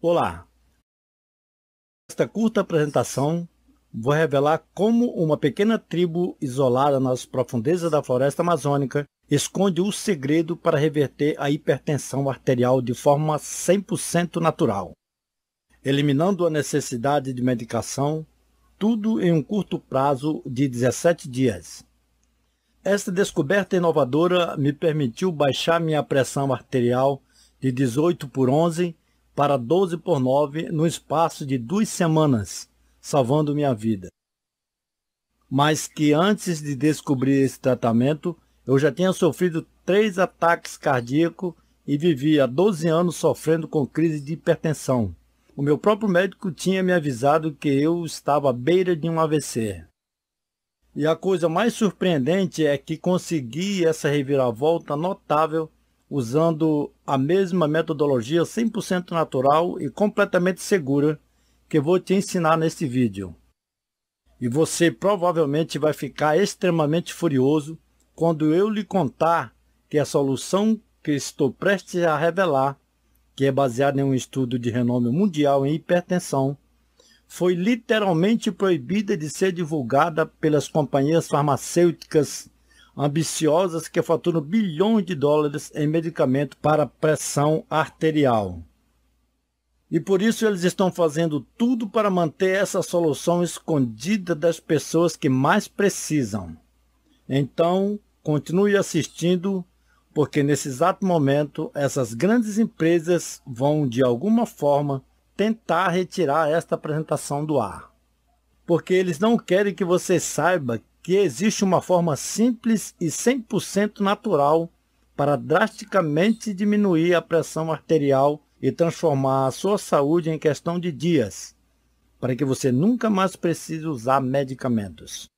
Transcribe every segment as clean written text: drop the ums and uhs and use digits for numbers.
Olá! Nesta curta apresentação, vou revelar como uma pequena tribo isolada nas profundezas da floresta amazônica esconde o segredo para reverter a hipertensão arterial de forma 100% natural, eliminando a necessidade de medicação, tudo em um curto prazo de 17 dias. Esta descoberta inovadora me permitiu baixar minha pressão arterial de 18/11 para 12/9 no espaço de 2 semanas, salvando minha vida. Mas que antes de descobrir esse tratamento, eu já tinha sofrido 3 ataques cardíacos e vivia há 12 anos sofrendo com crise de hipertensão. O meu próprio médico tinha me avisado que eu estava à beira de um AVC. E a coisa mais surpreendente é que consegui essa reviravolta notável usando a mesma metodologia 100% natural e completamente segura que vou te ensinar neste vídeo. E você provavelmente vai ficar extremamente furioso quando eu lhe contar que a solução que estou prestes a revelar, que é baseada em um estudo de renome mundial em hipertensão, foi literalmente proibida de ser divulgada pelas companhias farmacêuticas ambiciosas que faturam bilhões de dólares em medicamento para pressão arterial. E por isso eles estão fazendo tudo para manter essa solução escondida das pessoas que mais precisam. Então, continue assistindo, porque nesse exato momento essas grandes empresas vão de alguma forma tentar retirar esta apresentação do ar. Porque eles não querem que você saiba que existe uma forma simples e 100% natural para drasticamente diminuir a pressão arterial e transformar a sua saúde em questão de dias, para que você nunca mais precise usar medicamentos.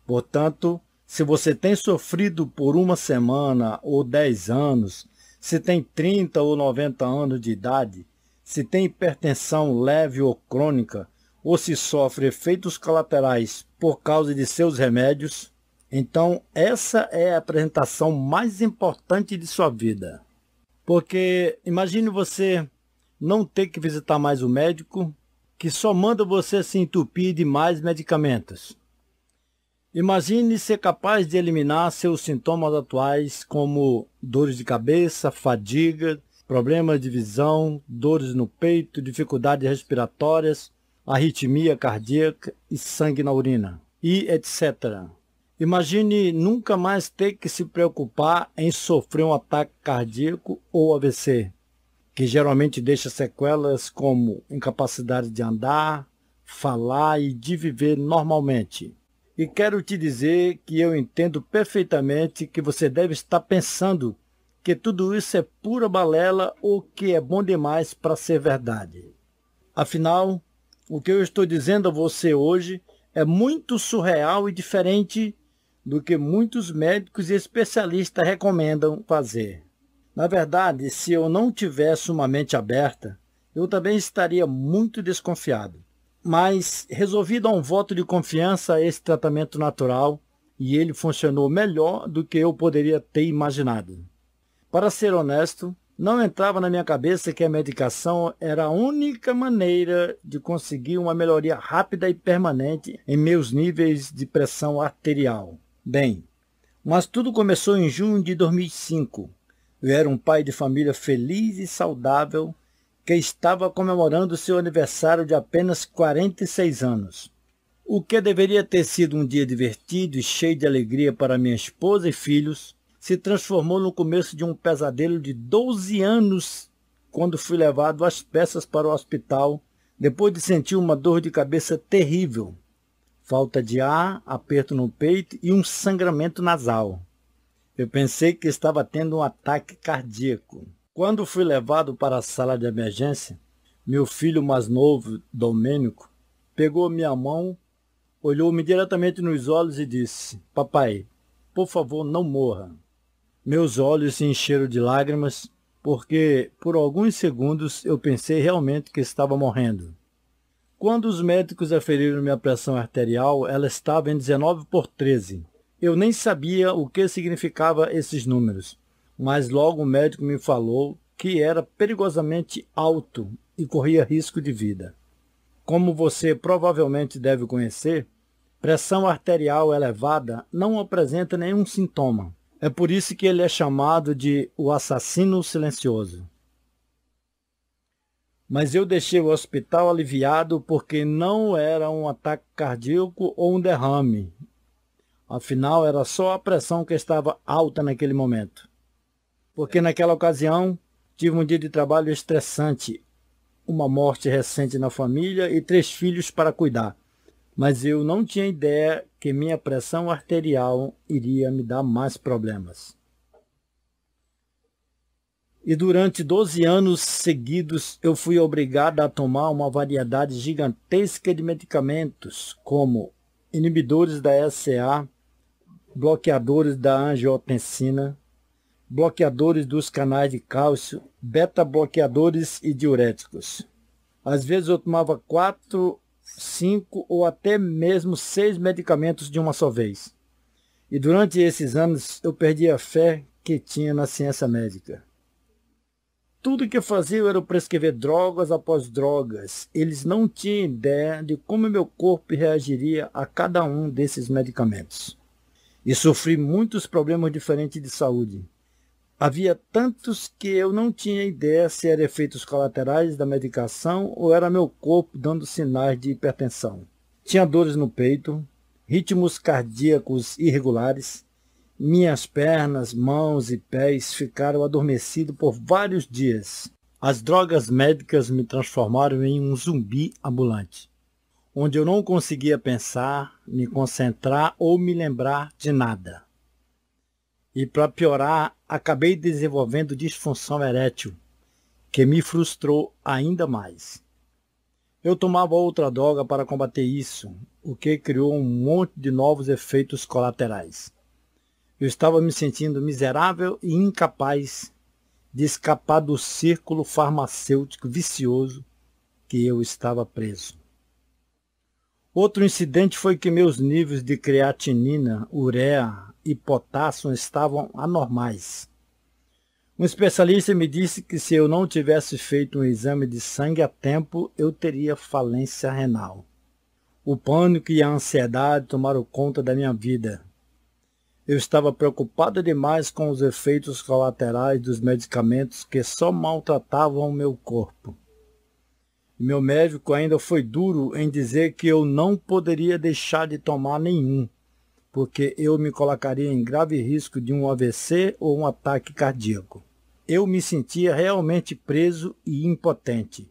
Portanto, se você tem sofrido por 1 semana ou 10 anos, se tem 30 ou 90 anos de idade, se tem hipertensão leve ou crônica, ou se sofre efeitos colaterais por causa de seus remédios, então essa é a apresentação mais importante de sua vida. Porque imagine você não ter que visitar mais o médico, que só manda você se entupir de mais medicamentos. Imagine ser capaz de eliminar seus sintomas atuais como dores de cabeça, fadiga, problemas de visão, dores no peito, dificuldades respiratórias, arritmia cardíaca e sangue na urina, e etc. Imagine nunca mais ter que se preocupar em sofrer um ataque cardíaco ou AVC, que geralmente deixa sequelas como incapacidade de andar, falar e de viver normalmente. E quero te dizer que eu entendo perfeitamente que você deve estar pensando que tudo isso é pura balela ou que é bom demais para ser verdade. Afinal, o que eu estou dizendo a você hoje é muito surreal e diferente do que muitos médicos e especialistas recomendam fazer. Na verdade, se eu não tivesse uma mente aberta, eu também estaria muito desconfiado. Mas resolvi dar um voto de confiança a esse tratamento natural e ele funcionou melhor do que eu poderia ter imaginado. Para ser honesto, não entrava na minha cabeça que a medicação era a única maneira de conseguir uma melhoria rápida e permanente em meus níveis de pressão arterial. Bem, mas tudo começou em junho de 2005. Eu era um pai de família feliz e saudável que estava comemorando seu aniversário de apenas 46 anos. O que deveria ter sido um dia divertido e cheio de alegria para minha esposa e filhos, se transformou no começo de um pesadelo de 12 anos, quando fui levado às pressas para o hospital, depois de sentir uma dor de cabeça terrível, falta de ar, aperto no peito e um sangramento nasal. Eu pensei que estava tendo um ataque cardíaco. Quando fui levado para a sala de emergência, meu filho mais novo, Domênico, pegou minha mão, olhou-me diretamente nos olhos e disse: "Papai, por favor, não morra." Meus olhos se encheram de lágrimas, porque por alguns segundos eu pensei realmente que estava morrendo. Quando os médicos aferiram minha pressão arterial, ela estava em 19/13. Eu nem sabia o que significava esses números, mas logo o médico me falou que era perigosamente alto e corria risco de vida. Como você provavelmente deve conhecer, pressão arterial elevada não apresenta nenhum sintoma. É por isso que ele é chamado de o assassino silencioso. Mas eu deixei o hospital aliviado porque não era um ataque cardíaco ou um derrame. Afinal, era só a pressão que estava alta naquele momento. Porque naquela ocasião, tive um dia de trabalho estressante, uma morte recente na família e 3 filhos para cuidar. Mas eu não tinha ideia que minha pressão arterial iria me dar mais problemas. E durante 12 anos seguidos eu fui obrigado a tomar uma variedade gigantesca de medicamentos, como inibidores da SCA, bloqueadores da angiotensina, bloqueadores dos canais de cálcio, beta-bloqueadores e diuréticos. Às vezes eu tomava 4, 5 ou até mesmo 6 medicamentos de uma só vez. E durante esses anos eu perdi a fé que tinha na ciência médica. Tudo que eu fazia era prescrever drogas após drogas. Eles não tinham ideia de como meu corpo reagiria a cada um desses medicamentos. E sofri muitos problemas diferentes de saúde. Havia tantos que eu não tinha ideia se eram efeitos colaterais da medicação ou era meu corpo dando sinais de hipertensão. Tinha dores no peito, ritmos cardíacos irregulares. Minhas pernas, mãos e pés ficaram adormecidos por vários dias. As drogas médicas me transformaram em um zumbi ambulante, onde eu não conseguia pensar, me concentrar ou me lembrar de nada. E para piorar, acabei desenvolvendo disfunção erétil, que me frustrou ainda mais. Eu tomava outra droga para combater isso, o que criou um monte de novos efeitos colaterais. Eu estava me sentindo miserável e incapaz de escapar do círculo farmacêutico vicioso que eu estava preso. Outro incidente foi que meus níveis de creatinina, ureia e potássio estavam anormais. Um especialista me disse que se eu não tivesse feito um exame de sangue a tempo, eu teria falência renal. O pânico e a ansiedade tomaram conta da minha vida. Eu estava preocupado demais com os efeitos colaterais dos medicamentos que só maltratavam o meu corpo. Meu médico ainda foi duro em dizer que eu não poderia deixar de tomar nenhum, porque eu me colocaria em grave risco de um AVC ou um ataque cardíaco. Eu me sentia realmente preso e impotente.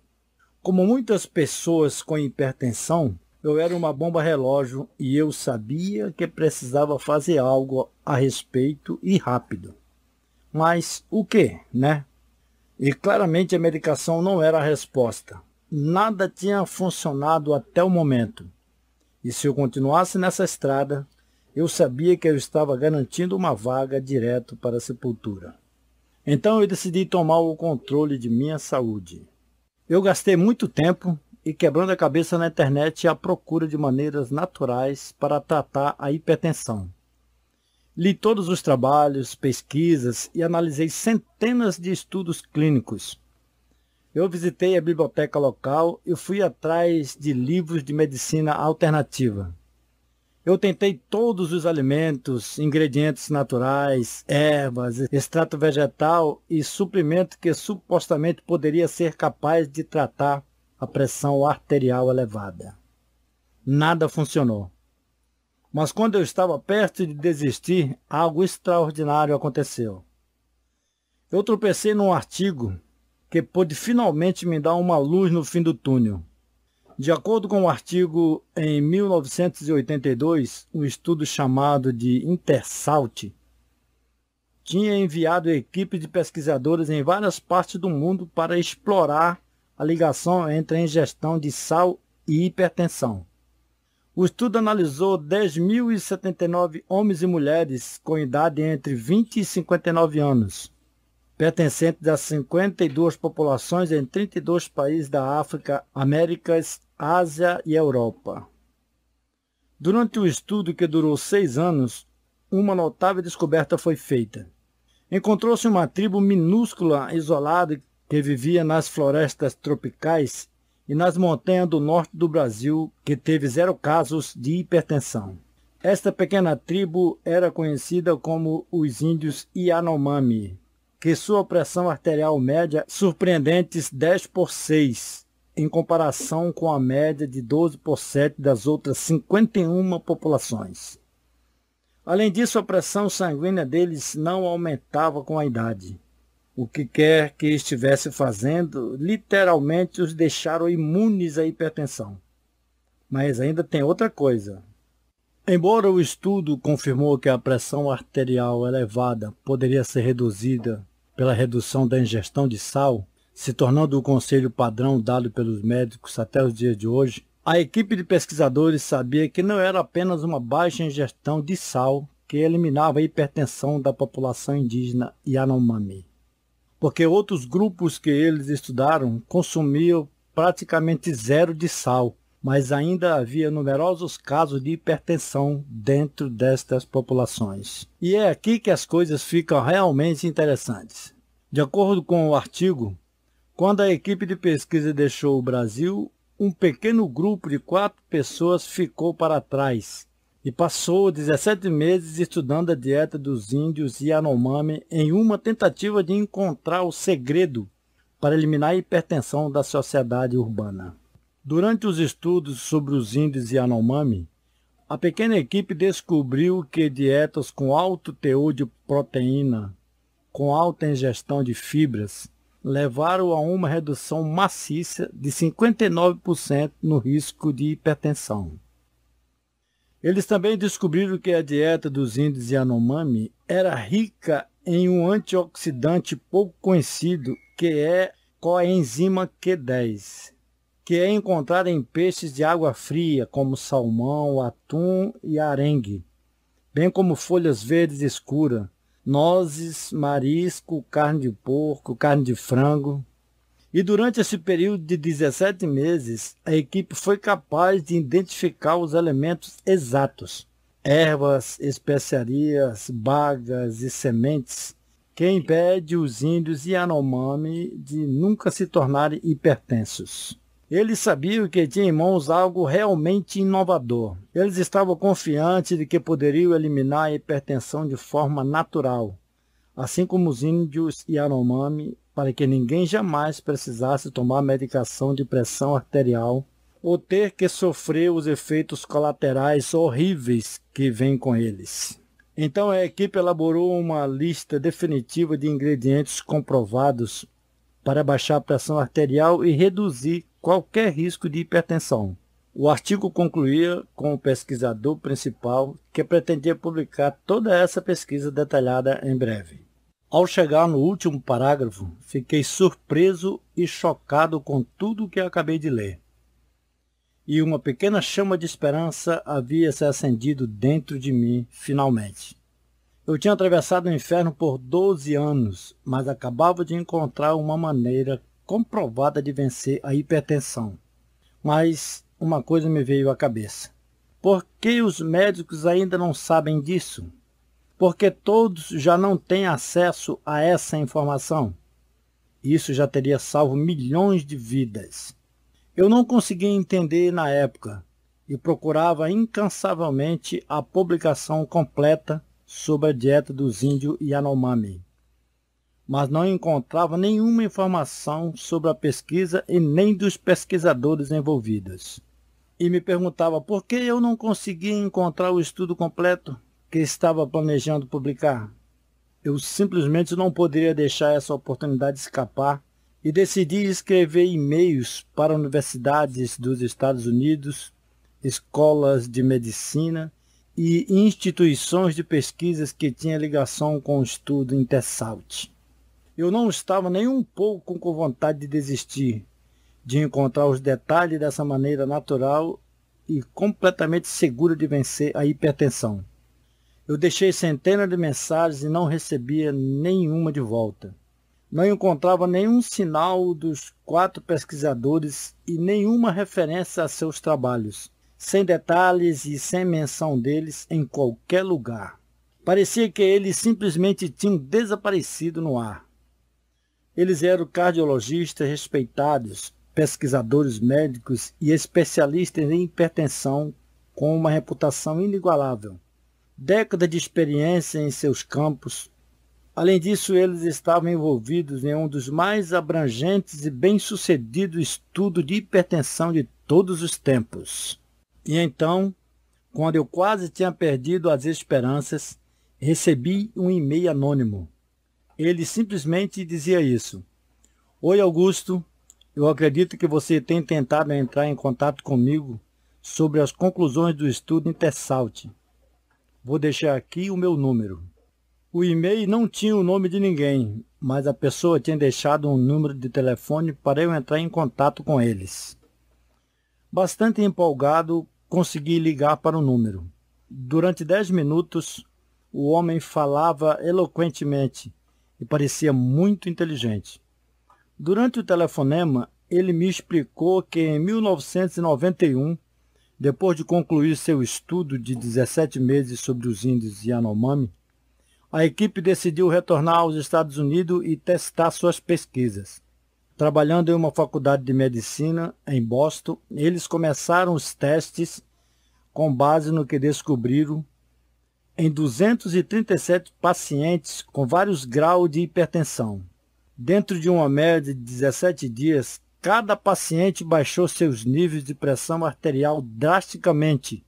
Como muitas pessoas com hipertensão, eu era uma bomba relógio e eu sabia que precisava fazer algo a respeito e rápido. Mas o que, né? E claramente a medicação não era a resposta. Nada tinha funcionado até o momento. E se eu continuasse nessa estrada, eu sabia que eu estava garantindo uma vaga direto para a sepultura. Então eu decidi tomar o controle de minha saúde. Eu gastei muito tempo e quebrando a cabeça na internet à procura de maneiras naturais para tratar a hipertensão. Li todos os trabalhos, pesquisas e analisei centenas de estudos clínicos. Eu visitei a biblioteca local e fui atrás de livros de medicina alternativa. Eu tentei todos os alimentos, ingredientes naturais, ervas, extrato vegetal e suplemento que supostamente poderia ser capaz de tratar a pressão arterial elevada. Nada funcionou. Mas quando eu estava perto de desistir, algo extraordinário aconteceu. Eu tropecei num artigo que pôde finalmente me dar uma luz no fim do túnel. De acordo com o artigo, em 1982, um estudo chamado de InterSalt tinha enviado equipes de pesquisadores em várias partes do mundo para explorar a ligação entre a ingestão de sal e hipertensão. O estudo analisou 10.079 homens e mulheres com idade entre 20 e 59 anos, pertencentes a 52 populações em 32 países da África, Américas, Ásia e Europa. Durante o estudo, que durou 6 anos, uma notável descoberta foi feita. Encontrou-se uma tribo minúscula, isolada, que vivia nas florestas tropicais e nas montanhas do norte do Brasil, que teve 0 casos de hipertensão. Esta pequena tribo era conhecida como os índios Yanomami, que sua pressão arterial média surpreendentes 10/6, em comparação com a média de 12/7 das outras 51 populações. Além disso, a pressão sanguínea deles não aumentava com a idade. O que quer que estivesse fazendo, literalmente os deixaram imunes à hipertensão. Mas ainda tem outra coisa. Embora o estudo confirmou que a pressão arterial elevada poderia ser reduzida pela redução da ingestão de sal, se tornando o conselho padrão dado pelos médicos até os dias de hoje, a equipe de pesquisadores sabia que não era apenas uma baixa ingestão de sal que eliminava a hipertensão da população indígena Yanomami, porque outros grupos que eles estudaram consumiam praticamente 0 de sal, mas ainda havia numerosos casos de hipertensão dentro destas populações. E é aqui que as coisas ficam realmente interessantes. De acordo com o artigo, quando a equipe de pesquisa deixou o Brasil, um pequeno grupo de 4 pessoas ficou para trás e passou 17 meses estudando a dieta dos índios Yanomami em uma tentativa de encontrar o segredo para eliminar a hipertensão da sociedade urbana. Durante os estudos sobre os índios Yanomami, a pequena equipe descobriu que dietas com alto teor de proteína, com alta ingestão de fibras, levaram a uma redução maciça de 59% no risco de hipertensão. Eles também descobriram que a dieta dos índios Yanomami era rica em um antioxidante pouco conhecido, que é coenzima Q10, que é encontrado em peixes de água fria, como salmão, atum e arengue, bem como folhas verdes escuras, nozes, marisco, carne de porco, carne de frango. E durante esse período de 17 meses, a equipe foi capaz de identificar os elementos exatos, ervas, especiarias, bagas e sementes, que impede os índios Yanomami de nunca se tornarem hipertensos. Eles sabiam que tinham em mãos algo realmente inovador. Eles estavam confiantes de que poderiam eliminar a hipertensão de forma natural, assim como os índios Yanomami, para que ninguém jamais precisasse tomar medicação de pressão arterial ou ter que sofrer os efeitos colaterais horríveis que vêm com eles. Então a equipe elaborou uma lista definitiva de ingredientes comprovados para baixar a pressão arterial e reduzir qualquer risco de hipertensão. O artigo concluía com o pesquisador principal, que pretendia publicar toda essa pesquisa detalhada em breve. Ao chegar no último parágrafo, fiquei surpreso e chocado com tudo o que acabei de ler. E uma pequena chama de esperança havia se acendido dentro de mim, finalmente. Eu tinha atravessado o inferno por 12 anos, mas acabava de encontrar uma maneira comprovada de vencer a hipertensão. Mas uma coisa me veio à cabeça. Por que os médicos ainda não sabem disso? Porque todos já não têm acesso a essa informação. Isso já teria salvo milhões de vidas. Eu não conseguia entender na época e procurava incansavelmente a publicação completa sobre a dieta dos índios Yanomami, mas não encontrava nenhuma informação sobre a pesquisa e nem dos pesquisadores envolvidos. E me perguntava por que eu não conseguia encontrar o estudo completo que estava planejando publicar. Eu simplesmente não poderia deixar essa oportunidade escapar e decidi escrever e-mails para universidades dos Estados Unidos, escolas de medicina e instituições de pesquisas que tinham ligação com o estudo InterSalt. Eu não estava nem um pouco com vontade de desistir, de encontrar os detalhes dessa maneira natural e completamente segura de vencer a hipertensão. Eu deixei centenas de mensagens e não recebia nenhuma de volta. Não encontrava nenhum sinal dos 4 pesquisadores e nenhuma referência a seus trabalhos, sem detalhes e sem menção deles em qualquer lugar. Parecia que eles simplesmente tinham desaparecido no ar. Eles eram cardiologistas respeitados, pesquisadores médicos e especialistas em hipertensão com uma reputação inigualável. Décadas de experiência em seus campos. Além disso, eles estavam envolvidos em um dos mais abrangentes e bem-sucedidos estudos de hipertensão de todos os tempos. E então, quando eu quase tinha perdido as esperanças, recebi um e-mail anônimo. Ele simplesmente dizia isso: Oi, Augusto, eu acredito que você tem tentado entrar em contato comigo sobre as conclusões do estudo InterSalt. Vou deixar aqui o meu número. O e-mail não tinha o nome de ninguém, mas a pessoa tinha deixado um número de telefone para eu entrar em contato com eles. Bastante empolgado, consegui ligar para o número. Durante 10 minutos, o homem falava eloquentemente e parecia muito inteligente. Durante o telefonema, ele me explicou que em 1991, depois de concluir seu estudo de 17 meses sobre os índios Yanomami, a equipe decidiu retornar aos Estados Unidos e testar suas pesquisas. Trabalhando em uma faculdade de medicina em Boston, eles começaram os testes com base no que descobriram em 237 pacientes com vários graus de hipertensão. Dentro de uma média de 17 dias, cada paciente baixou seus níveis de pressão arterial drasticamente,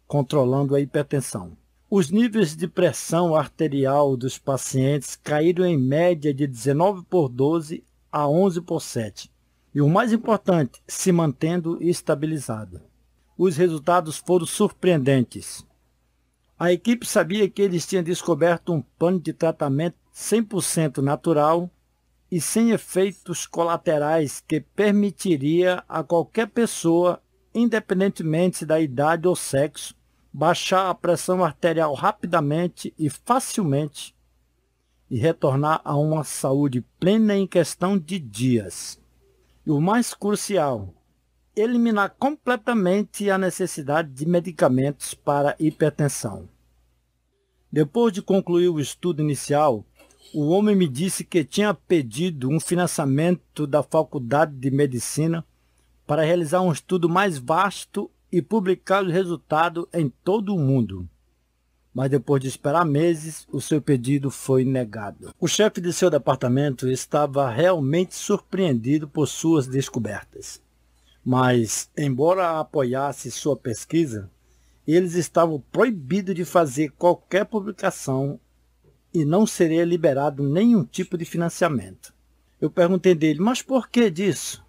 controlando a hipertensão. Os níveis de pressão arterial dos pacientes caíram em média de 19/12 a 11/7. E o mais importante, se mantendo estabilizado. Os resultados foram surpreendentes. A equipe sabia que eles tinham descoberto um plano de tratamento 100% natural e sem efeitos colaterais que permitiria a qualquer pessoa, independentemente da idade ou sexo, baixar a pressão arterial rapidamente e facilmente e retornar a uma saúde plena em questão de dias. E o mais crucial, eliminar completamente a necessidade de medicamentos para hipertensão. Depois de concluir o estudo inicial, o homem me disse que tinha pedido um financiamento da Faculdade de Medicina para realizar um estudo mais vasto e publicar os resultados em todo o mundo. Mas depois de esperar meses, o seu pedido foi negado. O chefe de seu departamento estava realmente surpreendido por suas descobertas. Mas, embora apoiasse sua pesquisa, eles estavam proibidos de fazer qualquer publicação e não seria liberado nenhum tipo de financiamento. Eu perguntei dele, mas por que disso?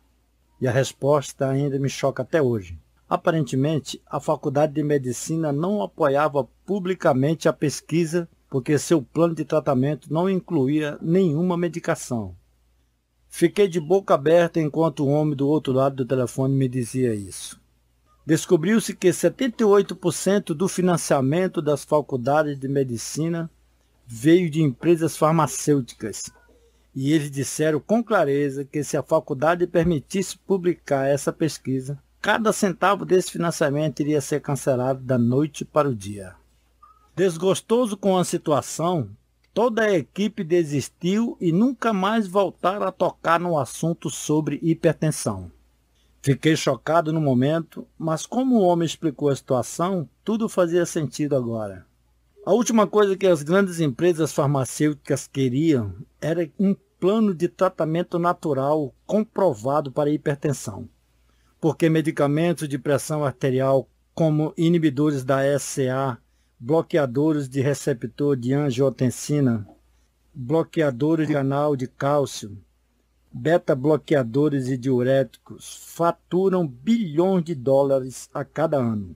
E a resposta ainda me choca até hoje. Aparentemente, a Faculdade de Medicina não apoiava publicamente a pesquisa porque seu plano de tratamento não incluía nenhuma medicação. Fiquei de boca aberta enquanto o homem do outro lado do telefone me dizia isso. Descobriu-se que 78% do financiamento das faculdades de medicina veio de empresas farmacêuticas. E eles disseram com clareza que se a faculdade permitisse publicar essa pesquisa, cada centavo desse financiamento iria ser cancelado da noite para o dia. Desgostoso com a situação, toda a equipe desistiu e nunca mais voltaram a tocar no assunto sobre hipertensão. Fiquei chocado no momento, mas como o homem explicou a situação, tudo fazia sentido agora. A última coisa que as grandes empresas farmacêuticas queriam era um plano de tratamento natural comprovado para a hipertensão, porque medicamentos de pressão arterial como inibidores da SCA, bloqueadores de receptor de angiotensina, bloqueadores de canal de cálcio, beta-bloqueadores e diuréticos faturam bilhões de dólares a cada ano.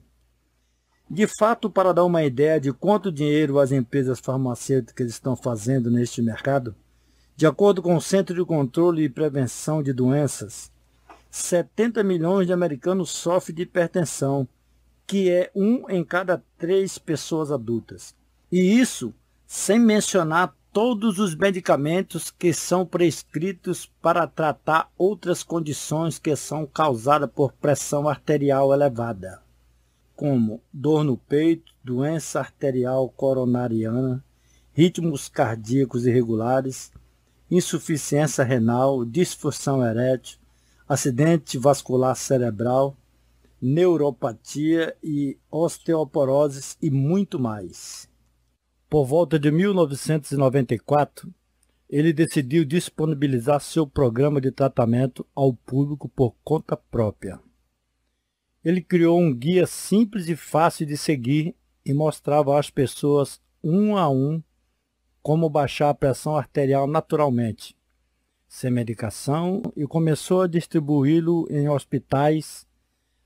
De fato, para dar uma ideia de quanto dinheiro as empresas farmacêuticas estão fazendo neste mercado, de acordo com o Centro de Controle e Prevenção de Doenças, 70 milhões de americanos sofrem de hipertensão, que é 1 em cada 3 pessoas adultas. E isso sem mencionar todos os medicamentos que são prescritos para tratar outras condições que são causadas por pressão arterial elevada, como dor no peito, doença arterial coronariana, ritmos cardíacos irregulares, insuficiência renal, disfunção erétil, acidente vascular cerebral, neuropatia e osteoporose e muito mais. Por volta de 1994, ele decidiu disponibilizar seu programa de tratamento ao público por conta própria. Ele criou um guia simples e fácil de seguir e mostrava às pessoas, um a um, como baixar a pressão arterial naturalmente, sem medicação, e começou a distribuí-lo em hospitais,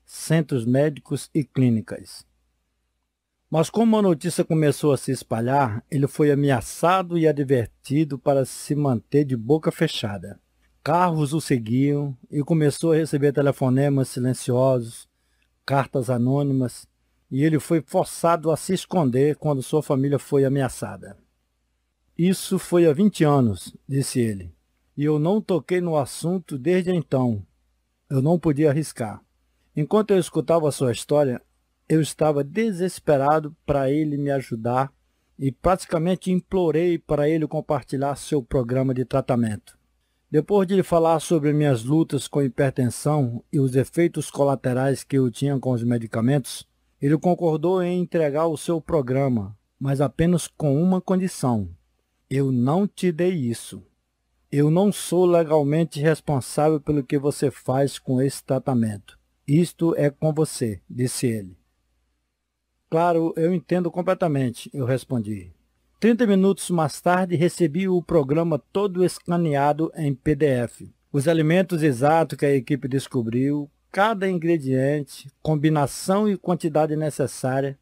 centros médicos e clínicas. Mas como a notícia começou a se espalhar, ele foi ameaçado e advertido para se manter de boca fechada. Carros o seguiam e começou a receber telefonemas silenciosos, cartas anônimas, e ele foi forçado a se esconder quando sua família foi ameaçada. Isso foi há 20 anos, disse ele, e eu não toquei no assunto desde então. Eu não podia arriscar. Enquanto eu escutava a sua história, eu estava desesperado para ele me ajudar e praticamente implorei para ele compartilhar seu programa de tratamento. Depois de lhe falar sobre minhas lutas com hipertensão e os efeitos colaterais que eu tinha com os medicamentos, ele concordou em entregar o seu programa, mas apenas com uma condição: eu não te dei isso. Eu não sou legalmente responsável pelo que você faz com esse tratamento. Isto é com você, disse ele. Claro, eu entendo completamente, eu respondi. 30 minutos mais tarde, recebi o programa todo escaneado em PDF. Os alimentos exatos que a equipe descobriu, cada ingrediente, combinação e quantidade necessária,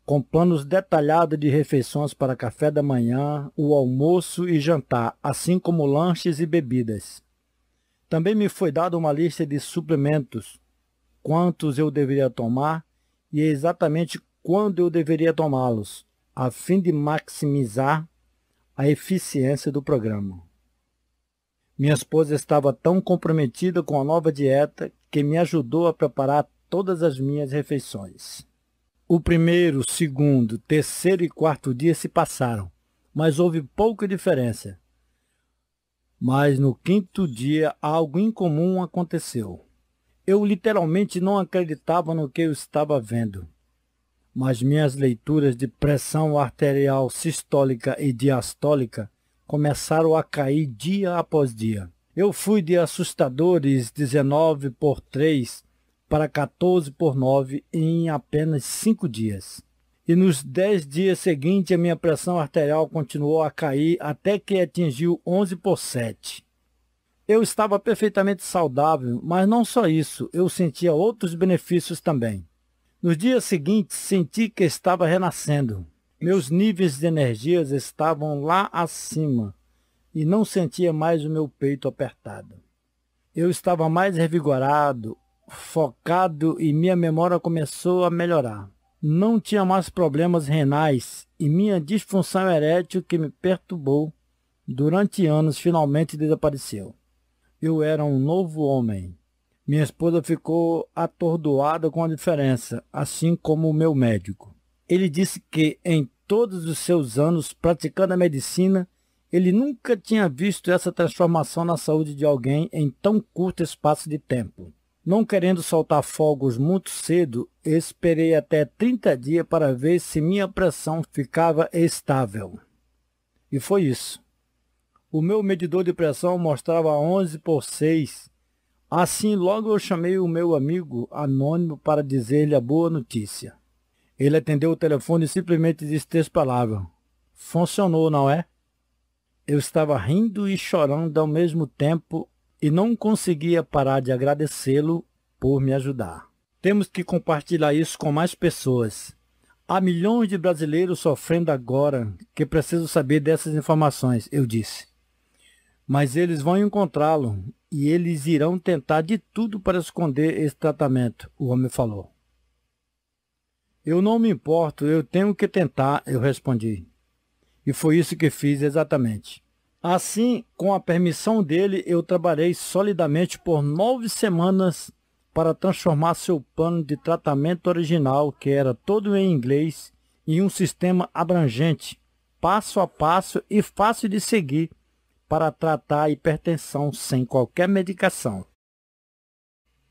com planos detalhados de refeições para café da manhã, o almoço e jantar, assim como lanches e bebidas. Também me foi dada uma lista de suplementos, quantos eu deveria tomar e exatamente quando eu deveria tomá-los, a fim de maximizar a eficiência do programa. Minha esposa estava tão comprometida com a nova dieta que me ajudou a preparar todas as minhas refeições. O primeiro, segundo, terceiro e quarto dia se passaram, mas houve pouca diferença. Mas no quinto dia algo incomum aconteceu. Eu literalmente não acreditava no que eu estava vendo. Mas minhas leituras de pressão arterial sistólica e diastólica começaram a cair dia após dia. Eu fui de assustadores 19/3 para 14/9 em apenas 5 dias. E nos 10 dias seguintes a minha pressão arterial continuou a cair até que atingiu 11/7. Eu estava perfeitamente saudável, mas não só isso, eu sentia outros benefícios também. Nos dias seguintes, senti que estava renascendo. Meus níveis de energias estavam lá acima e não sentia mais o meu peito apertado. Eu estava mais revigorado, focado e minha memória começou a melhorar. Não tinha mais problemas renais e minha disfunção erétil que me perturbou durante anos finalmente desapareceu. Eu era um novo homem. Minha esposa ficou atordoada com a diferença, assim como o meu médico. Ele disse que em todos os seus anos praticando a medicina, ele nunca tinha visto essa transformação na saúde de alguém em tão curto espaço de tempo. Não querendo soltar fogos muito cedo, esperei até 30 dias para ver se minha pressão ficava estável. E foi isso. O meu medidor de pressão mostrava 11/6. Assim, logo eu chamei o meu amigo anônimo para dizer-lhe a boa notícia. Ele atendeu o telefone e simplesmente disse 3 palavras. Funcionou, não é? Eu estava rindo e chorando ao mesmo tempo e não conseguia parar de agradecê-lo por me ajudar. Temos que compartilhar isso com mais pessoas. Há milhões de brasileiros sofrendo agora que precisam saber dessas informações, eu disse. Mas eles vão encontrá-lo e eles irão tentar de tudo para esconder esse tratamento, o homem falou. Eu não me importo, eu tenho que tentar, eu respondi. E foi isso que fiz exatamente. Assim, com a permissão dele, eu trabalhei solidamente por 9 semanas para transformar seu plano de tratamento original, que era todo em inglês, em um sistema abrangente, passo a passo e fácil de seguir, para tratar a hipertensão sem qualquer medicação.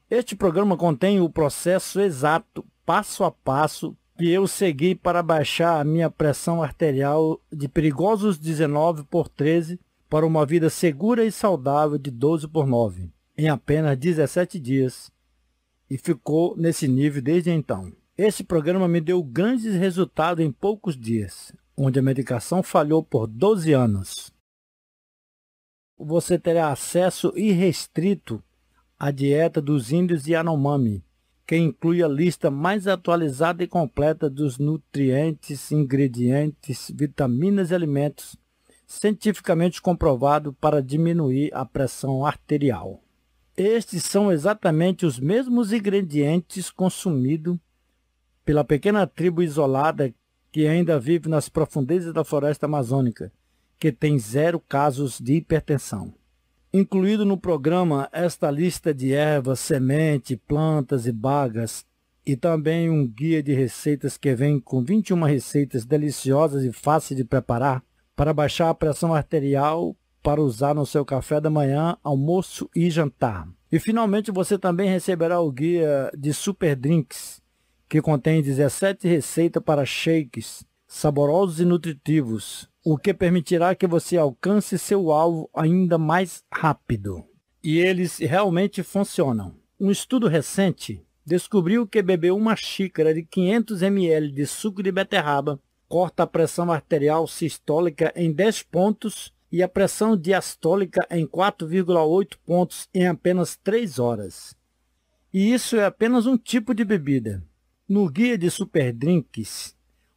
Este programa contém o processo exato, passo a passo, que eu segui para baixar a minha pressão arterial de perigosos 19/13 para uma vida segura e saudável de 12/9, em apenas 17 dias, e ficou nesse nível desde então. Esse programa me deu grandes resultados em poucos dias, onde a medicação falhou por 12 anos. Você terá acesso irrestrito à dieta dos índios Yanomami, que inclui a lista mais atualizada e completa dos nutrientes, ingredientes, vitaminas e alimentos cientificamente comprovado para diminuir a pressão arterial. Estes são exatamente os mesmos ingredientes consumidos pela pequena tribo isolada que ainda vive nas profundezas da floresta amazônica, que tem 0 casos de hipertensão. Incluído no programa esta lista de ervas, sementes, plantas e bagas, e também um guia de receitas que vem com 21 receitas deliciosas e fáceis de preparar para baixar a pressão arterial para usar no seu café da manhã, almoço e jantar. E finalmente você também receberá o guia de Super Drinks, que contém 17 receitas para shakes saborosos e nutritivos, o que permitirá que você alcance seu alvo ainda mais rápido. E eles realmente funcionam. Um estudo recente descobriu que beber uma xícara de 500 ml de suco de beterraba corta a pressão arterial sistólica em 10 pontos e a pressão diastólica em 4,8 pontos em apenas 3 horas. E isso é apenas um tipo de bebida. No guia de Super Drinks,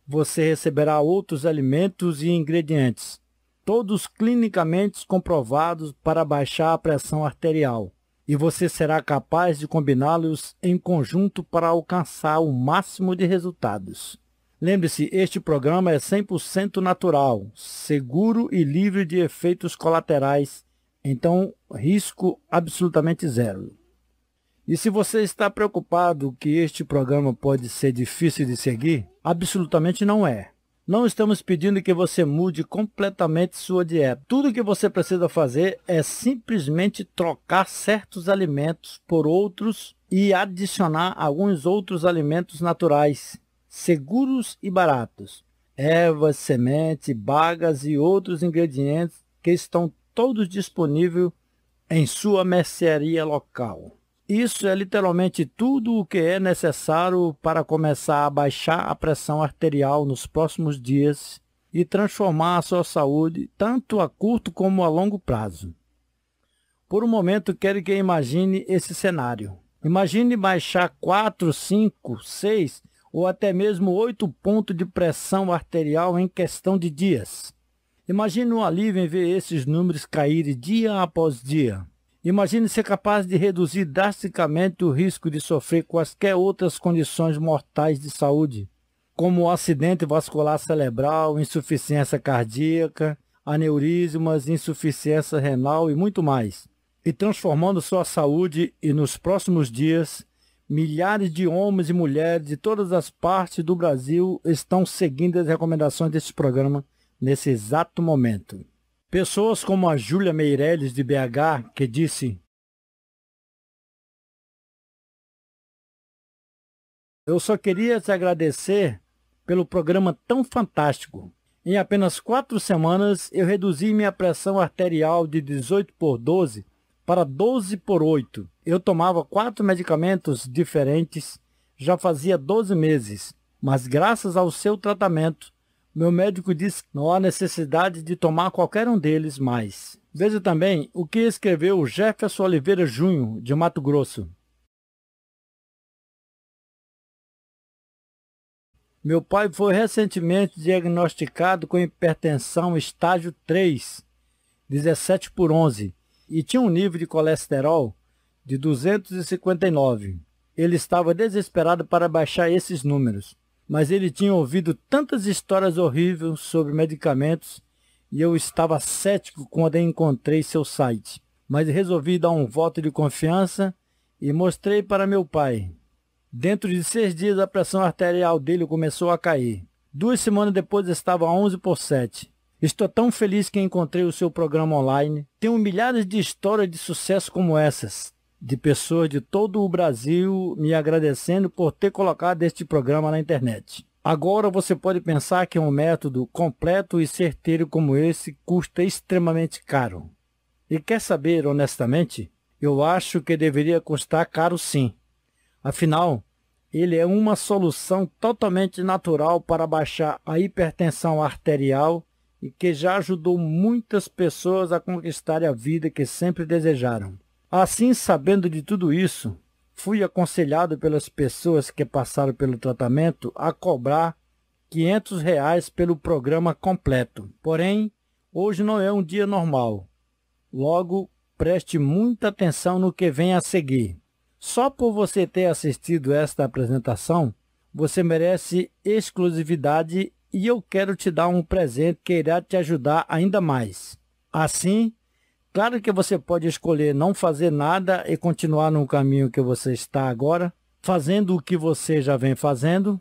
você receberá outros alimentos e ingredientes, todos clinicamente comprovados para baixar a pressão arterial, e você será capaz de combiná-los em conjunto para alcançar o máximo de resultados. Lembre-se, este programa é 100% natural, seguro e livre de efeitos colaterais, então risco absolutamente zero. E se você está preocupado que este programa pode ser difícil de seguir, absolutamente não é. Não estamos pedindo que você mude completamente sua dieta. Tudo que você precisa fazer é simplesmente trocar certos alimentos por outros e adicionar alguns outros alimentos naturais, seguros e baratos. Ervas, sementes, bagas e outros ingredientes que estão todos disponíveis em sua mercearia local. Isso é literalmente tudo o que é necessário para começar a baixar a pressão arterial nos próximos dias e transformar a sua saúde tanto a curto como a longo prazo. Por um momento, quero que imagine esse cenário. Imagine baixar 4, 5, 6 ou até mesmo 8 pontos de pressão arterial em questão de dias. Imagine o alívio em ver esses números caírem dia após dia. Imagine ser capaz de reduzir drasticamente o risco de sofrer quaisquer outras condições mortais de saúde, como acidente vascular cerebral, insuficiência cardíaca, aneurismas, insuficiência renal e muito mais, e transformando sua saúde. E nos próximos dias, milhares de homens e mulheres de todas as partes do Brasil estão seguindo as recomendações deste programa nesse exato momento. Pessoas como a Júlia Meirelles, de BH, que disse: "Eu só queria te agradecer pelo programa tão fantástico. Em apenas 4 semanas, eu reduzi minha pressão arterial de 18/12 para 12/8. Eu tomava 4 medicamentos diferentes, já fazia 12 meses, mas graças ao seu tratamento, meu médico disse que não há necessidade de tomar qualquer um deles mais." Veja também o que escreveu Jefferson Oliveira Júnior, de Mato Grosso. "Meu pai foi recentemente diagnosticado com hipertensão estágio 3, 17/11, e tinha um nível de colesterol de 259. Ele estava desesperado para baixar esses números, mas ele tinha ouvido tantas histórias horríveis sobre medicamentos e eu estava cético quando encontrei seu site. Mas resolvi dar um voto de confiança e mostrei para meu pai. Dentro de 6 dias a pressão arterial dele começou a cair. 2 semanas depois estava 11/7. Estou tão feliz que encontrei o seu programa online. Tenho milhares de histórias de sucesso como essas, de pessoas de todo o Brasil me agradecendo por ter colocado este programa na internet. Agora você pode pensar que um método completo e certeiro como esse custa extremamente caro. E quer saber honestamente? Eu acho que deveria custar caro sim. Afinal, ele é uma solução totalmente natural para baixar a hipertensão arterial e que já ajudou muitas pessoas a conquistar a vida que sempre desejaram. Assim, sabendo de tudo isso, fui aconselhado pelas pessoas que passaram pelo tratamento a cobrar R$ 500 pelo programa completo. Porém, hoje não é um dia normal. Logo, preste muita atenção no que vem a seguir. Só por você ter assistido esta apresentação, você merece exclusividade e eu quero te dar um presente que irá te ajudar ainda mais. Assim, claro que você pode escolher não fazer nada e continuar no caminho que você está agora, fazendo o que você já vem fazendo,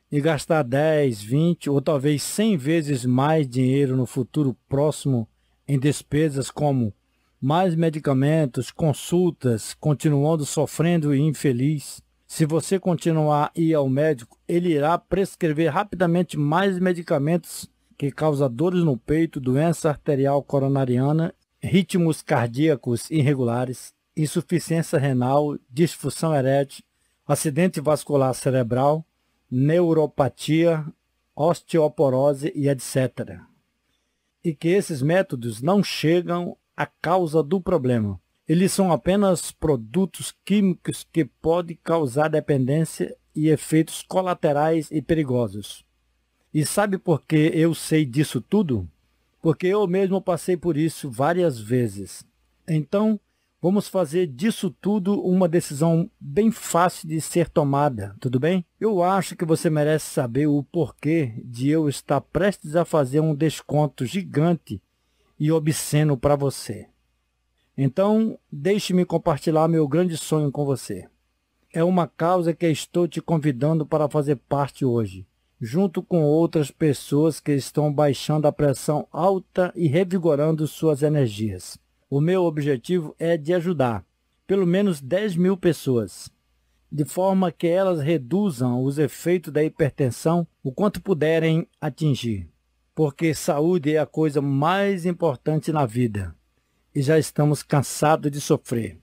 e gastar 10, 20 ou talvez 100 vezes mais dinheiro no futuro próximo em despesas como mais medicamentos, consultas, continuando sofrendo e infeliz. Se você continuar a ir ao médico, ele irá prescrever rapidamente mais medicamentos que causam dores no peito, doença arterial coronariana, ritmos cardíacos irregulares, insuficiência renal, disfunção erétil, acidente vascular cerebral, neuropatia, osteoporose e etc. E que esses métodos não chegam à causa do problema. Eles são apenas produtos químicos que podem causar dependência e efeitos colaterais e perigosos. E sabe por que eu sei disso tudo? Porque eu mesmo passei por isso várias vezes. Então, vamos fazer disso tudo uma decisão bem fácil de ser tomada, tudo bem? Eu acho que você merece saber o porquê de eu estar prestes a fazer um desconto gigante e obsceno para você. Então, deixe-me compartilhar meu grande sonho com você. É uma causa que estou te convidando para fazer parte hoje, junto com outras pessoas que estão baixando a pressão alta e revigorando suas energias. O meu objetivo é de ajudar pelo menos 10.000 pessoas, de forma que elas reduzam os efeitos da hipertensão o quanto puderem atingir, porque saúde é a coisa mais importante na vida e já estamos cansados de sofrer.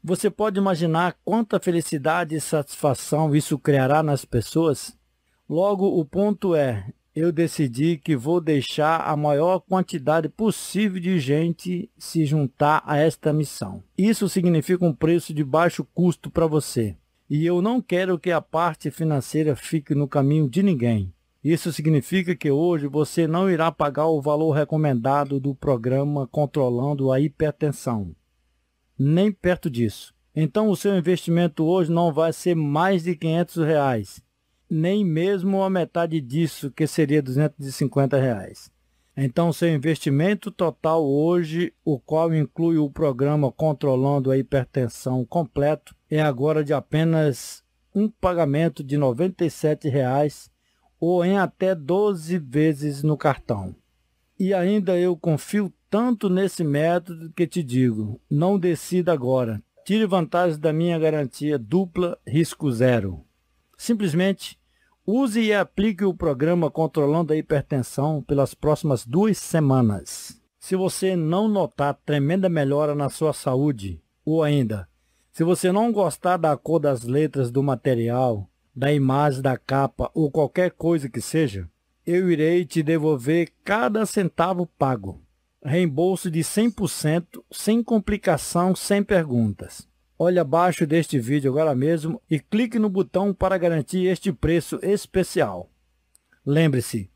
Você pode imaginar quanta felicidade e satisfação isso criará nas pessoas? Logo, o ponto é, eu decidi que vou deixar a maior quantidade possível de gente se juntar a esta missão. Isso significa um preço de baixo custo para você. E eu não quero que a parte financeira fique no caminho de ninguém. Isso significa que hoje você não irá pagar o valor recomendado do programa controlando a hipertensão. Nem perto disso. Então o seu investimento hoje não vai ser mais de R$ 500. Nem mesmo a metade disso, que seria R$ 250. Então, seu investimento total hoje, o qual inclui o programa Controlando a Hipertensão completo, é agora de apenas um pagamento de R$ 97 ou em até 12 vezes no cartão. E ainda eu confio tanto nesse método que te digo, não decida agora. Tire vantagem da minha garantia dupla risco zero. Simplesmente use e aplique o programa Controlando a Hipertensão pelas próximas 2 semanas. Se você não notar tremenda melhora na sua saúde, ou ainda, se você não gostar da cor das letras do material, da imagem da capa ou qualquer coisa que seja, eu irei te devolver cada centavo pago. Reembolso de 100%, sem complicação, sem perguntas. Olhe abaixo deste vídeo agora mesmo e clique no botão para garantir este preço especial. Lembre-se,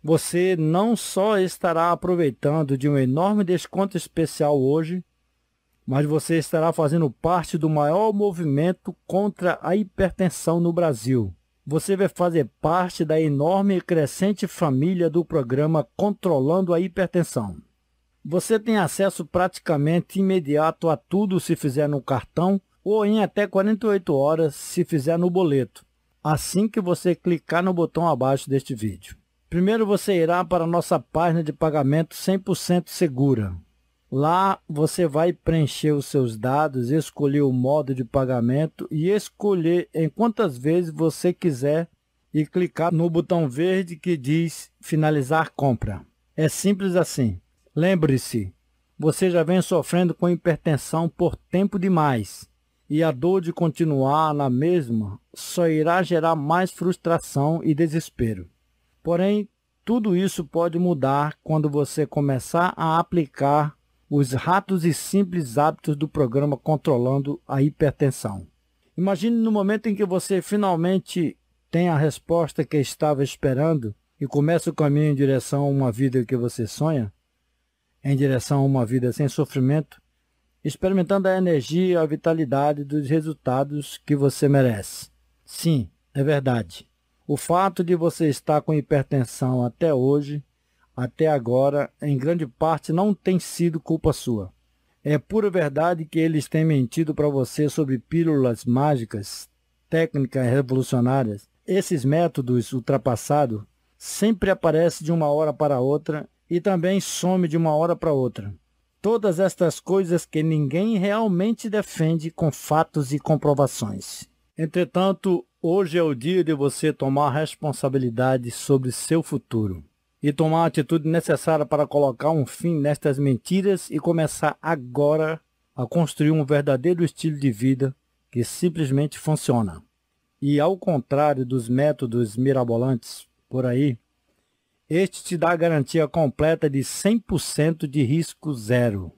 você não só estará aproveitando de um enorme desconto especial hoje, mas você estará fazendo parte do maior movimento contra a hipertensão no Brasil. Você vai fazer parte da enorme e crescente família do programa Controlando a Hipertensão. Você tem acesso praticamente imediato a tudo se fizer no cartão ou em até 48 horas se fizer no boleto, assim que você clicar no botão abaixo deste vídeo. Primeiro você irá para a nossa página de pagamento 100% segura. Lá você vai preencher os seus dados, escolher o modo de pagamento e escolher em quantas vezes você quiser e clicar no botão verde que diz finalizar compra. É simples assim. Lembre-se, você já vem sofrendo com hipertensão por tempo demais e a dor de continuar na mesma só irá gerar mais frustração e desespero. Porém, tudo isso pode mudar quando você começar a aplicar os rápidos e simples hábitos do programa controlando a hipertensão. Imagine no momento em que você finalmente tem a resposta que estava esperando e começa o caminho em direção a uma vida que você sonha, em direção a uma vida sem sofrimento, experimentando a energia e a vitalidade dos resultados que você merece. Sim, é verdade. O fato de você estar com hipertensão até hoje, até agora, em grande parte não tem sido culpa sua. É pura verdade que eles têm mentido para você sobre pílulas mágicas, técnicas revolucionárias. Esses métodos ultrapassados sempre aparecem de uma hora para outra e também some de uma hora para outra. Todas estas coisas que ninguém realmente defende com fatos e comprovações. Entretanto, hoje é o dia de você tomar responsabilidade sobre seu futuro e tomar a atitude necessária para colocar um fim nestas mentiras e começar agora a construir um verdadeiro estilo de vida que simplesmente funciona. E ao contrário dos métodos mirabolantes por aí, este te dá a garantia completa de 100% de risco zero.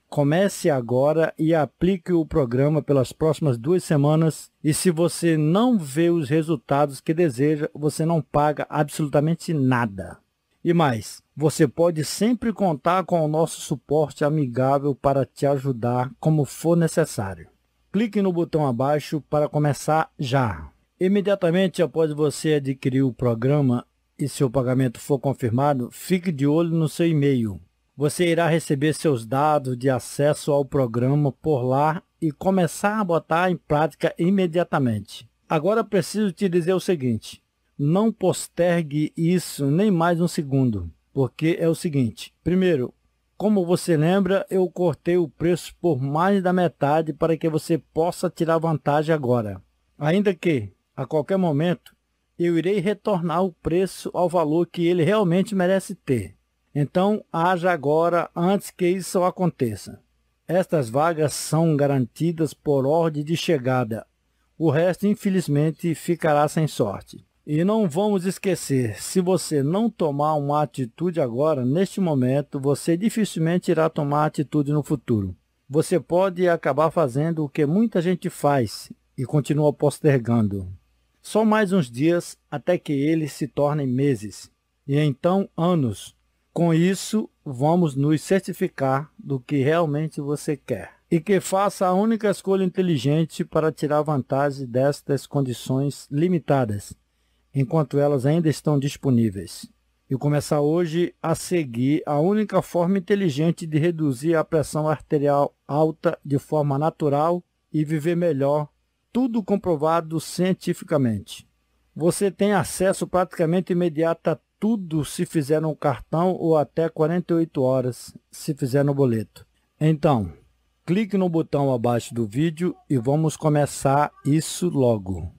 Comece agora e aplique o programa pelas próximas 2 semanas e se você não vê os resultados que deseja, você não paga absolutamente nada. E mais, você pode sempre contar com o nosso suporte amigável para te ajudar como for necessário. Clique no botão abaixo para começar já. Imediatamente após você adquirir o programa e seu pagamento for confirmado, fique de olho no seu e-mail. Você irá receber seus dados de acesso ao programa por lá e começar a botar em prática imediatamente. Agora preciso te dizer o seguinte. Não postergue isso nem mais um segundo, porque é o seguinte. Primeiro, como você lembra, eu cortei o preço por mais da metade para que você possa tirar vantagem agora. Ainda que, a qualquer momento, eu irei retornar o preço ao valor que ele realmente merece ter. Então, haja agora antes que isso aconteça. Estas vagas são garantidas por ordem de chegada. O resto, infelizmente, ficará sem sorte. E não vamos esquecer, se você não tomar uma atitude agora, neste momento, você dificilmente irá tomar atitude no futuro. Você pode acabar fazendo o que muita gente faz e continua postergando. Só mais uns dias até que eles se tornem meses, e então anos. Com isso, vamos nos certificar do que realmente você quer. E que faça a única escolha inteligente para tirar vantagem destas condições limitadas, enquanto elas ainda estão disponíveis. E começar hoje a seguir a única forma inteligente de reduzir a pressão arterial alta de forma natural e viver melhor, tudo comprovado cientificamente. Você tem acesso praticamente imediato a tudo se fizer no cartão ou até 48 horas se fizer no boleto. Então, clique no botão abaixo do vídeo e vamos começar isso logo.